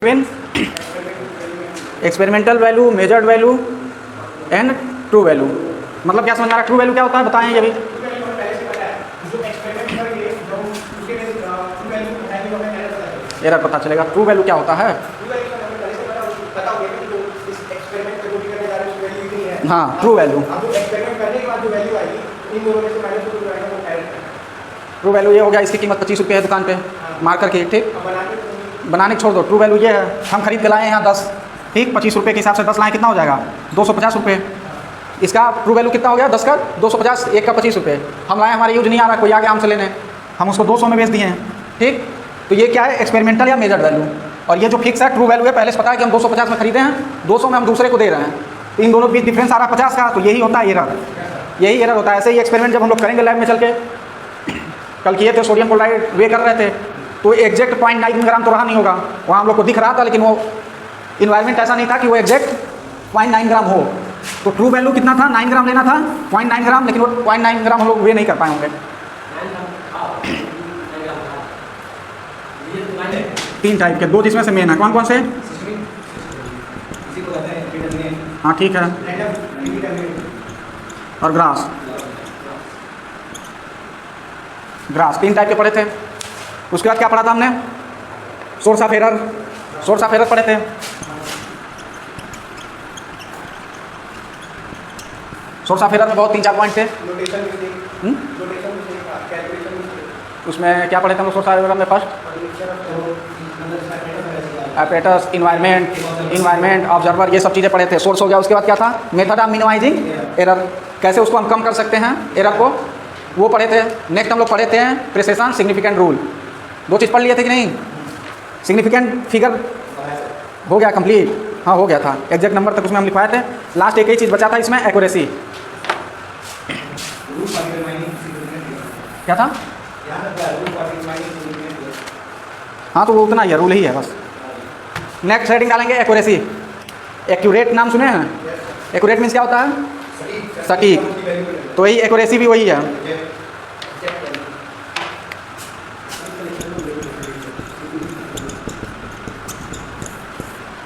when experimental value, measured value and true value. मतलब क्या समझ में आ रहा है? ट्रू वैल्यू क्या होता है बताएं ये भी। एरर पता चलेगा। ट्रू वैल्यू क्या होता है? हाँ, ट्रू वैल्यू। ट्रू वैल्यू ये हो गया, इसकी कीमत 25 रुपये है दुकान पे मार्कर की, ठीक। बनाने छोड़ दो, ट्रू वैल्यू ये है, हम खरीद के लाए यहाँ 10, ठीक, 25 रुपये के हिसाब से 10 लाए, कितना हो जाएगा? 250 रुपये। इसका ट्रू वैल्यू कितना हो गया? 10 का 250, एक का 25 रुपये। हम लाए, हमारे यूज नहीं आ रहा, कोई आगे हमसे लेने, हम उसको 200 में बेच दिए हैं, ठीक। तो ये क्या है? एक्सपेरिमेंटल या मेजर्ड वैल्यू। और ये जो फिक्स है ट्रू वैल्यू है, पहले से पता है कि हम 250 में खरीदे हैं, 200 में हम दूसरे को दे रहे हैं, तो इन दोनों के बीच डिफरेंस आ रहा है 50 का, तो यही होता है एरर, यही एरर होता है। ऐसे ही एक्सपेरिमेंट जब हम लोग करेंगे लैब में चल के, कल किए थे, सोडियम क्लोराइड वे कर रहे थे, तो एग्जैक्ट 0.9 ग्राम तो रहा नहीं होगा, वहाँ हम लोग को दिख रहा था, लेकिन वो इन्वायरमेंट ऐसा नहीं था कि वो एग्जैक्ट 0.9 ग्राम हो। तो ट्रू वैल्यू कितना था? 9 ग्राम लेना था, 0.9 ग्राम, लेकिन वो 0.9 ग्राम हम लोग वे नहीं कर पाए होंगे। 3 टाइप के, 2 जिसमें से मेन है, कौन कौन से? हाँ ठीक है, और ग्रास। ग्रास 3 टाइप के पढ़े थे। उसके बाद क्या पढ़ा था हमने? Source of error, source of error पढ़े थे। सोर्स ऑफ एरर में बहुत 3-4 पॉइंट थे। उसमें क्या पढ़े थे हम लोग सोर्स ऑफ एरर में? फर्स्ट एपरेटस, इन्वायरमेंट, ऑब्जर्वर, ये सब चीज़ें पढ़े थे। सोर्स हो गया। उसके बाद क्या था? मेथड ऑफ मिनिमाइजिंग एरर, कैसे उसको हम कम कर सकते हैं एरर को, वो पढ़े थे। नेक्स्ट हम लोग पढ़े थे प्रिसिशन, सिग्निफिकेंट रूल। 2 चीज़ पढ़ लिए थे कि नहीं? सिग्निफिकेंट फिगर हो गया कंप्लीट, हाँ हो गया था, एग्जैक्ट नंबर तक उसमें हम लिखवाए थे। लास्ट एक ही चीज़ बचा था इसमें, एक्यूरेसी। क्या था? हाँ तो वो उतना ही है, रूल ही है बस। नेक्स्ट हेडिंग डालेंगे एक्यूरेसी। एक्यूरेट नाम सुने हैं? एक्यूरेट मीन्स क्या होता है? सटीक। तो वही एक्यूरेसी भी वही है।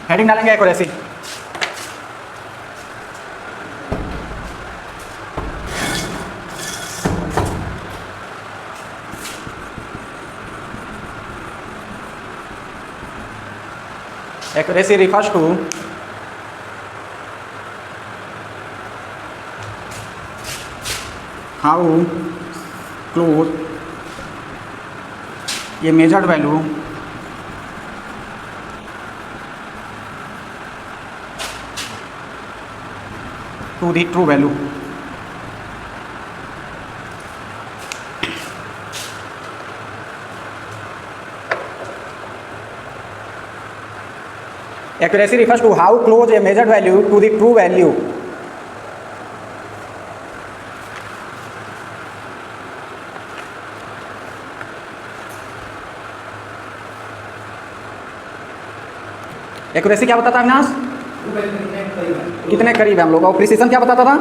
हेडिंग डालेंगे accuracy. Accuracy refers to how close ये measured value to the true value। Accuracy refers to how close a measured value to the true value। Accuracy क्या बताता है अविनाश? कितने करीब है हम लोग। और प्रिसिशन क्या बताता था?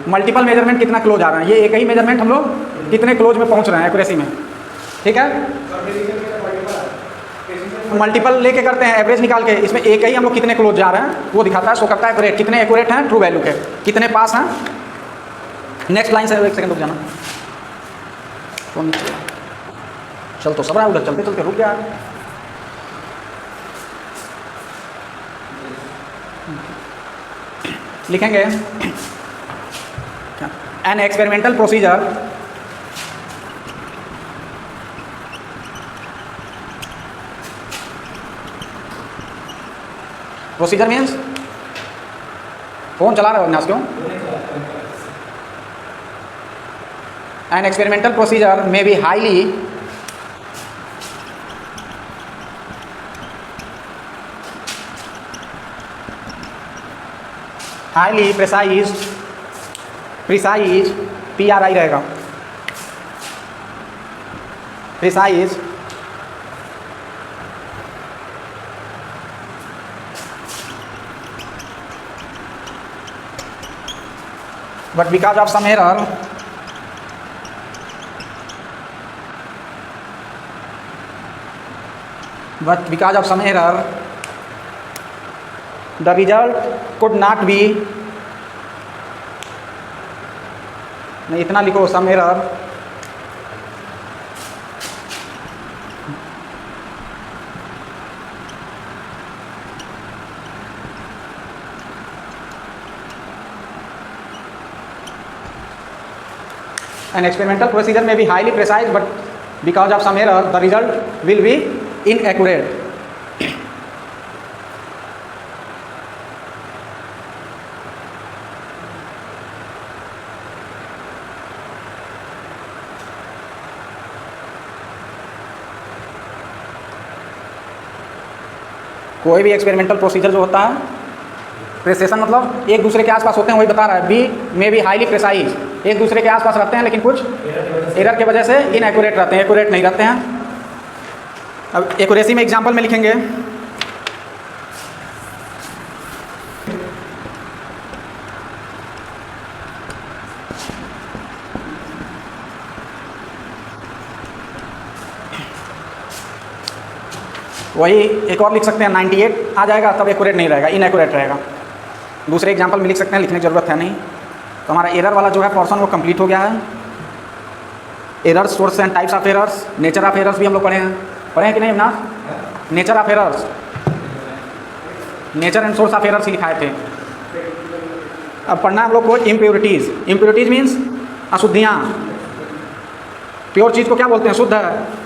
मल्टीपल मेजरमेंट कितना क्लोज आ रहा है। ये एक ही मेजरमेंट हम लोग कितने क्लोज में पहुंच रहे हैं एक्यूरेसी में, ठीक है। मल्टीपल लेके करते हैं एवरेज निकाल के, इसमें एक ही हम लोग कितने क्लोज जा रहे हैं वो दिखाता है, शो करता है एक्यूरेट, कितने एक्यूरेट हैं ट्रू वैल्यू के, कितने पास हैं। नेक्स्ट लाइन से 1 सेकंड रुक जाना, चल तो सब रहा उधर, चलते चलते रुक गया। लिखेंगे an experimental procedure procedure means, phone चला रहे हो अविनाश क्यों? एन एक्सपेरिमेंटल प्रोसीजर में बी हाईली प्रिसाइज PRI रहेगा, precise but because of some error but because of some error the result could not be, नहीं इतना लिखो, some error an experimental procedure may be highly precise but because of some error the result will be inaccurate. कोई भी experimental procedure जो होता है, precision मतलब एक दूसरे के आसपास होते हैं, वही बता रहा है। बी में भी हाईली प्रेसाइज, एक दूसरे के आसपास रहते हैं लेकिन कुछ एरर की वजह से इनएक्यूरेट रहते हैं, एक्यूरेट नहीं रहते हैं। अब एक्यूरेसी में एग्जांपल में लिखेंगे वही एक और लिख सकते हैं 98 आ जाएगा, तब एक्यूरेट नहीं रहेगा, इनएक्यूरेट रहेगा। दूसरे एग्जांपल में लिख सकते हैं, लिखने की ज़रूरत है नहीं। तो हमारा एरर वाला जो है पोर्शन वो कंप्लीट हो गया है। Errors, source and types of errors, nature of errors भी हम लोग पढ़े हैं कि नहीं ना? Nature of errors, nature and source of errors ही लिखाए थे। अब पढ़ना हम लोग को इम्प्योरिटीज़। इम्प्योरिटीज़ मीन्स अशुद्धियाँ। प्योर चीज़ को क्या बोलते हैं? शुद्ध है।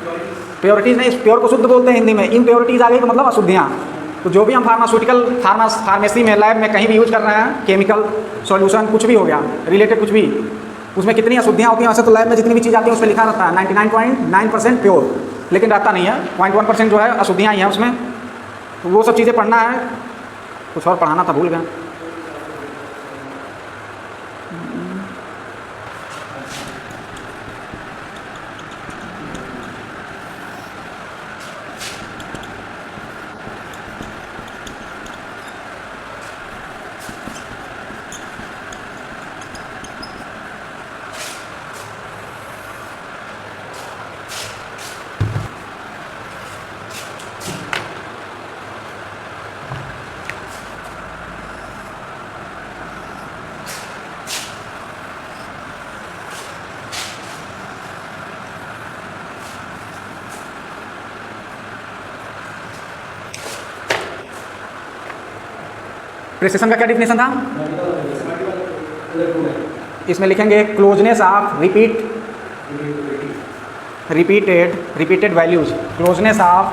प्योरिटीज़ नहीं, प्योर को शुद्ध बोलते हैं हिंदी में। इम्प्योरिटीज़ आ गई तो मतलब अशुद्धियाँ। तो जो भी हम फार्मेसी में, लैब में कहीं भी यूज कर रहे हैं, केमिकल सॉल्यूशन कुछ भी हो गया, रिलेटेड कुछ भी, उसमें कितनी अशुद्धियाँ होती हैं। वैसे तो लैब में जितनी भी चीज़ आती है उस पर लिखा रहता है 99.9% प्योर, लेकिन रहता नहीं है। 0.1% जो है अशुद्धियाँ ही हैं उसमें। तो वो सब चीज़ें पढ़ना है। कुछ और पढ़ाना था, भूल गए। प्रेसिशन का क्या डिफिनेशन था? इसमें लिखेंगे closeness of repeated values. Closeness of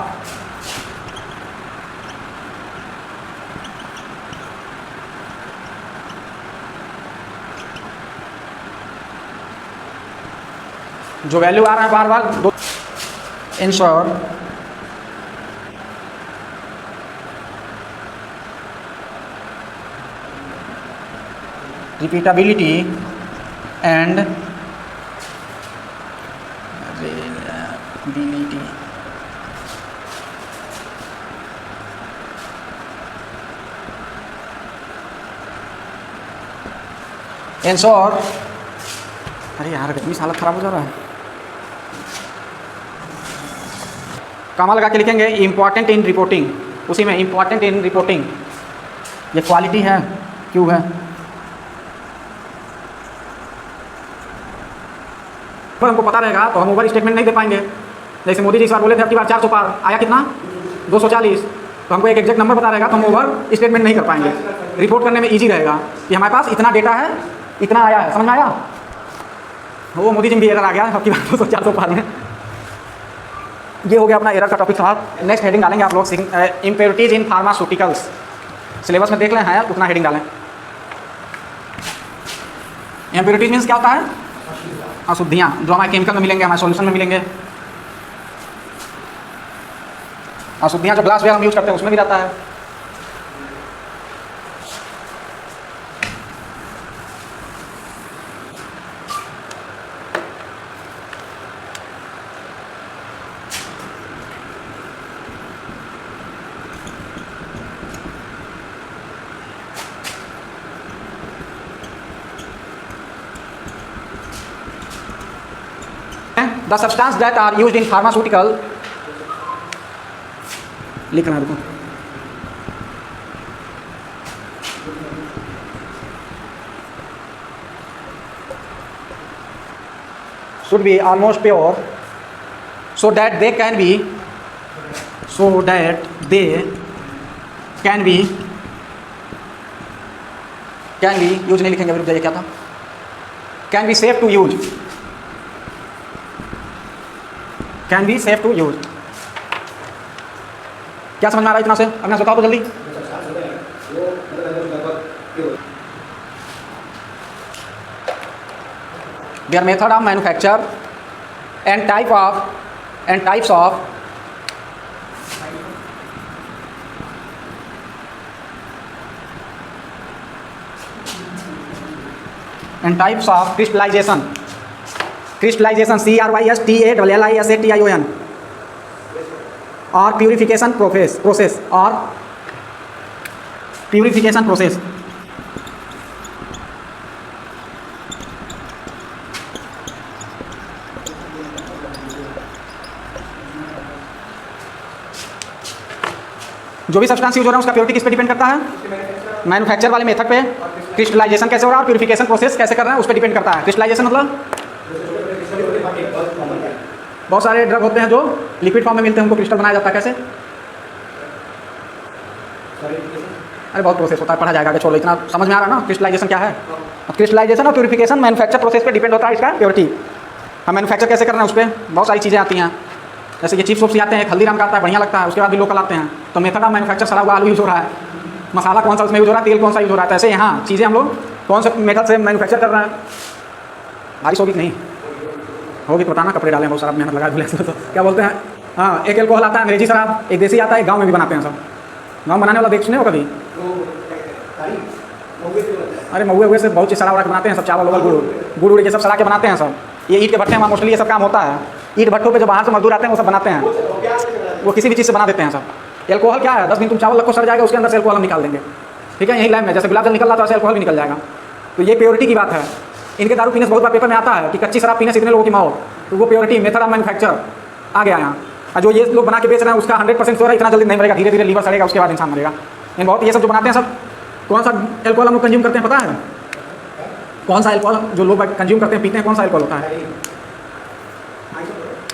जो वैल्यू आ रहा है बार बार, ensure repeatability and reliability. Ensure, अरे यार गर्मी से हालत खराब हो जा रहा है। कामा लगा के लिखेंगे इम्पॉर्टेंट इन रिपोर्टिंग। उसी में इम्पॉर्टेंट इन रिपोर्टिंग, ये क्वालिटी है, क्यों है। पर हमको पता रहेगा तो हम ओवर स्टेटमेंट नहीं दे पाएंगे। जैसे मोदी जी इस बार बोले थे आपकी बार 400 पार, आया कितना? 240। तो हमको एक एग्जैक्ट नंबर पता रहेगा तो हम ओवर स्टेटमेंट नहीं कर पाएंगे। रिपोर्ट करने में इजी रहेगा कि हमारे पास इतना डेटा है, इतना आया है। समझ में आया? वो मोदी जी भी एरर आ गया आपकी बार 200-400 पार में। ये हो गया अपना एरर का टॉपिक साहब। नेक्स्ट हेडिंग डालेंगे आप लोग इम्प्योरिटीज इन फार्मास्यूटिकल्स। सिलेबस में देख लें है, उतना हेडिंग डालें। इम्प्योरिटीज मीन्स क्या होता है? अशुद्धियाँ, जो हमारे केमिकल में मिलेंगे, हमारे सॉल्यूशन में मिलेंगे। अशुद्धियाँ जो ग्लास वेयर हम यूज करते हैं उसमें भी रहता है। The substance that are used in pharmaceutical लिखना रुको। should be almost pure so that they can be use नहीं लिखेंगे, रुक जाइए, क्या था, can be safe to use, can be safe to use. क्या समझ में आ रहा है इतना से? अगला बताओ तो जल्दी। Their method of manufacture and types of crystallization, crystallization or purification process जो भी सब्सटेंस यूज हो रहा है उसका प्योरिटी किस पे डिपेंड करता है? मैन्युफैक्चर वाले मेथड पे। क्रिस्टलाइजेशन कैसे हो रहा है और प्यूरिफिकेशन प्रोसेस कैसे कर रहे हैं उस पर डिपेंड करता है। क्रिस्टलाइजेशन मतलब बहुत सारे ड्रग होते हैं जो लिक्विड फॉर्म में मिलते हैं, उनको क्रिस्टल बनाया जाता है। कैसे? अरे बहुत प्रोसेस होता है, पढ़ा जाएगा, आगे छोड़ो, इतना समझ में आ रहा है ना क्रिस्टलाइजेशन क्या है? क्रिस्टलाइजेशन और प्यूरिफिकेशन मैन्युफैक्चर प्रोसेस पे डिपेंड होता है इसका प्योरिटी। हम मैन्युफैक्चर कैसे कर रहे हैं उस पर बहुत सारी चीज़ें आती हैं, जैसे कि चिप्स वोप्स आते हैं, हल्दीराम का आता है, बढ़िया लगता है, उसके बाद भी लोकल आते हैं। तो मेथड ऑफ मैन्युफैक्चर सड़ा हुआ आलू यूज हो रहा है, मसाला कौन सा उसमें यूज हो रहा है, तेल कौन सा यूज हो रहा है। तो ऐसे यहाँ चीज़ें हम लोग कौन से मेथड से मैन्युफैक्चर कर रहे हैं। बारिश होगी कि नहीं होगी तो बताना, कपड़े डालें, बहुत सारा मेहनत लगा दूँ तो क्या बोलते हैं। हाँ, एक एल्कोहल आता है अंग्रेजी शराब, एक देसी आता है, गाँव में भी बनाते हैं सब। गाँव बनाने वाला देख सुने हो कभी? अरे महुए हुए से बहुत चीज़ सड़ा उड़ा के बनाते हैं सब, चावल वावल गुड़ उड़ ये सब सड़ा के बनाते हैं सब। ये ईंट के भट्टे में मोस्टली ये सब काम होता है। ईंट भट्टों पे जो बाहर से मजदूर आते हैं वो सब बनाते हैं, वो किसी भी चीज़ से बना देते हैं सब। एल्कोहल क्या है, 10 दिन तुम चावल रखो सड़ जाएगा, उसके अंदर से एल्कोहल हम निकाल देंगे, ठीक है। यही लाइन में जैसे गुलाब जल निकल रहा था वैसे एल्कोहल भी निकल जाएगा। तो ये प्योरिटी की बात है। इनके दारू पीने से बहुत बार पेपर में आता है कि कच्ची शराब पीने से इतने लोगों की मौत, तो वो प्योरिटी मेथड ऑफ मैन्युफैक्चर आ गया यहाँ। और जो ये लोग बना के बेच रहे हैं उसका 100% श्योर है इतना जल्दी नहीं मरेगा, धीरे धीरे लीवर सड़ेगा, उसके बाद इंसान मरेगा। इन बहुत ये सब जो बनाते हैं सब, कौन सा एल्कोहल हम लोग कंज्यूम करते हैं पता है? कौन सा एल्कोहल जो लोग कंज्यूम करते हैं पीते हैं, कौन सा एल्कोहल होता है?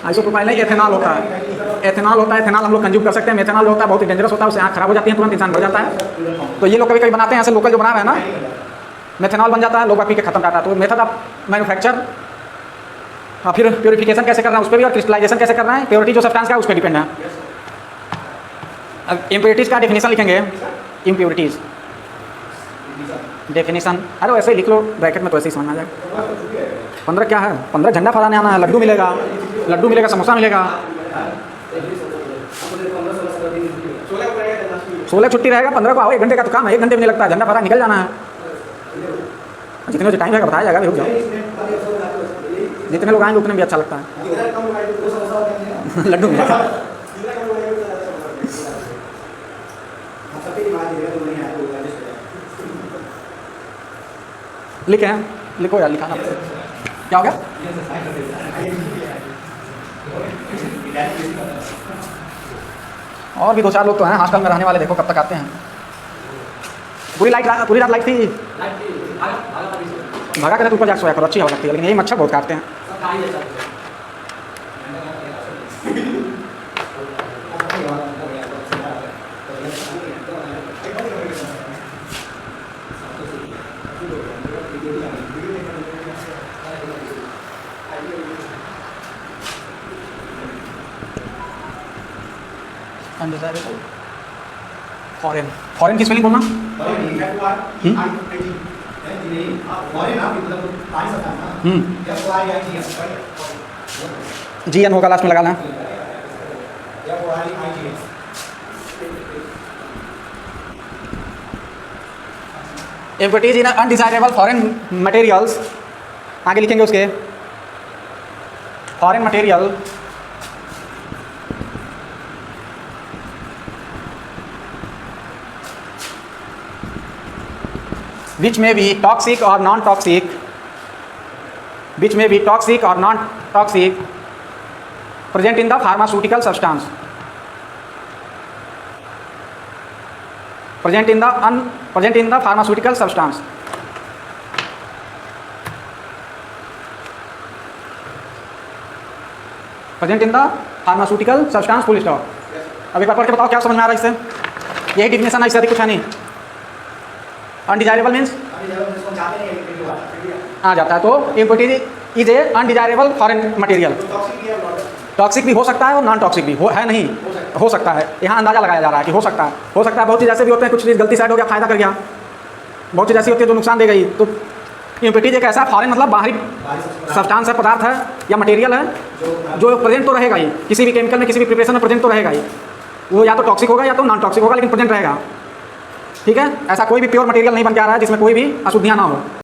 आइसोप्रोपाइल नहीं, एथेनॉल होता है। एथेनॉल होता है, एथेनॉल हम लोग कंज्यूम कर सकते हैं। मेथेनॉल होता है बहुत ही डेंजरस होता है, उससे आँख खराब हो जाती है, तुरंत इंसान मर जाता है। तो ये लोग कभी कभी बनाते हैं ऐसे, लोकल जो बना रहे हैं ना, मेथेनॉल बन जाता है, लोग पी के खत्म करता है। तो मेथड ऑफ मैन्युफैक्चर, हाँ, फिर प्योरिफिकेशन कैसे करना है उस पर भी, और क्रिस्टलाइजेशन कैसे करना है, प्योरिटी जो सब्सटेंस का है उस पर डिपेंड है। अब इम्प्योरिटीज़ का डेफिनेशन लिखेंगे। इम्प्योरिटीज़ डेफिनेशन, अरे वैसे ही लिख लो ब्रैकेट में तो ऐसे ही समझ आ जाएगा। 15 क्या है? 15 झंडा फहराने आना है, लड्डू मिलेगा, समोसा मिलेगा। 16 छुट्टी रहेगा, 15 को आओ, 1 घंटे का तो काम है, 1 घंटे भी नहीं लगता है, झंडा फहरा निकल जाना है। जितने बजे टाइम रहेगा बताया जाएगा, रुक जाओ, जितने लोग आएंगे उतने भी अच्छा लगता है। लड्डू मिलेगा। लिखे हैं, लिखो यार, लिखाना क्या हो गया? और भी 2-4 लोग तो हैं हॉस्टल में रहने वाले, देखो कब तक आते हैं। पूरी रात लाइट थी, भगा कर ऊपर जाकर सोया करो, अच्छी हवा लगती है, लेकिन यही मच्छर बहुत काटते हैं। अनडिजायरेबल फॉरेन की स्पेलिंग बोलना। GN होगा लास्ट में लगाना। इम्प्योरिटीज इन अनडिजायरेबल फॉरेन मटेरियल्स, आगे लिखेंगे उसके, foreign material which may be toxic or non-toxic, present in the pharmaceutical substance, present in the pharmaceutical substance. Present in the pharmaceutical substance full stop. अब एक बार पढ़ के बताओ क्या समझ में आ रहा है इससे? यही डिफिनेशन है, इससे अधिक कुछ है नहीं। अनडिजायरेबल मीन्स आ जाता है, तो impurity is a undesirable foreign material. Toxic भी हो सकता है और नॉन टॉक्सिक भी है नहीं हो सकता है। यहाँ अंदाजा लगाया जा रहा है कि हो सकता है बहुत चीज़ ऐसे भी होते हैं, कुछ चीज़ गलती साइड हो गया, फायदा कर गया, बहुत चीज़ ऐसी होती है जो नुकसान दे गई। तो इम्प्योरिटी एक ऐसा फॉरेन मतलब बाहरी सब्सटेंस है, पदार्थ है या मटेरियल है जो प्रेजेंट तो रहेगा ही, किसी भी केमिकल में किसी भी प्रिपरेशन में प्रेजेंट तो रहेगा ही। वो या तो टॉक्सिक होगा या तो नॉन टॉक्सिक होगा, लेकिन प्रेजेंट रहेगा। ठीक है, ऐसा कोई भी प्योर मटेरियल नहीं बन के आ रहा है जिसमें कोई भी अशुद्धियाँ ना हो।